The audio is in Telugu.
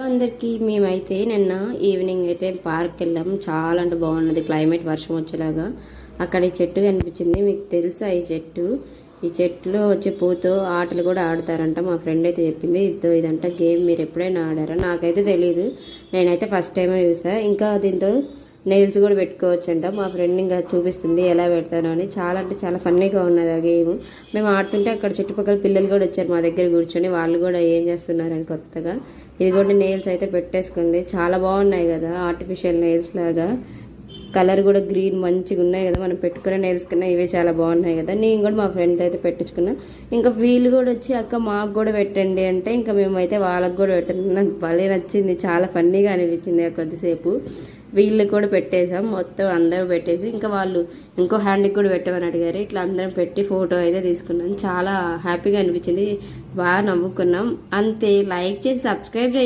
అందరికీ మేమైతే నిన్న ఈవినింగ్ అయితే పార్క్ వెళ్ళాం. చాలా అంటే బాగున్నది క్లైమేట్, వర్షం వచ్చేలాగా. అక్కడ ఈ చెట్టు కనిపించింది. మీకు తెలుసా ఈ చెట్టులో వచ్చే పూతో ఆటలు కూడా ఆడతారంట. మా ఫ్రెండ్ అయితే చెప్పింది. ఇదంట గేమ్, మీరు ఎప్పుడైనా ఆడారా? నాకైతే తెలియదు, నేనైతే ఫస్ట్ టైమే చూసా. ఇంకా దీంతో నెయిల్స్ కూడా పెట్టుకోవచ్చు అంట. మా ఫ్రెండ్ ఇంకా చూపిస్తుంది ఎలా పెడతాను అని. చాలా అంటే చాలా ఫన్నీగా ఉన్నది ఆ గేమ్. మేము ఆడుతుంటే అక్కడ చుట్టుపక్కల పిల్లలు కూడా వచ్చారు మా దగ్గర కూర్చొని. వాళ్ళు కూడా ఏం చేస్తున్నారని కొత్తగా ఇది కూడా నెయిల్స్ అయితే పెట్టేసుకుంది. చాలా బాగున్నాయి కదా, ఆర్టిఫిషియల్ నెయిల్స్ లాగా. కలర్ కూడా గ్రీన్ మంచిగా ఉన్నాయి కదా. మనం పెట్టుకునే నెయిల్స్ కన్నా ఇవే చాలా బాగున్నాయి కదా. నేను కూడా మా ఫ్రెండ్ అయితే పెట్టించుకున్నా. ఇంకా వీళ్ళు కూడా వచ్చి అక్క మాకు కూడా పెట్టండి అంటే ఇంకా మేమైతే వాళ్ళకు కూడా పెట్టండి. నాకు భలే నచ్చింది, చాలా ఫన్నీగా అనిపించింది కొద్దిసేపు. వీళ్ళు కూడా పెట్టేసాం, మొత్తం అందరూ పెట్టేసి ఇంకా వాళ్ళు ఇంకో హ్యాండ్కి కూడా పెట్టమని అడిగారు. ఇట్లా అందరం పెట్టి ఫోటో అయితే తీసుకున్నాం. చాలా హ్యాపీగా అనిపించింది, బాగా నవ్వుకున్నాం. అంతే. లైక్ చేసి సబ్స్క్రైబ్ చేయండి.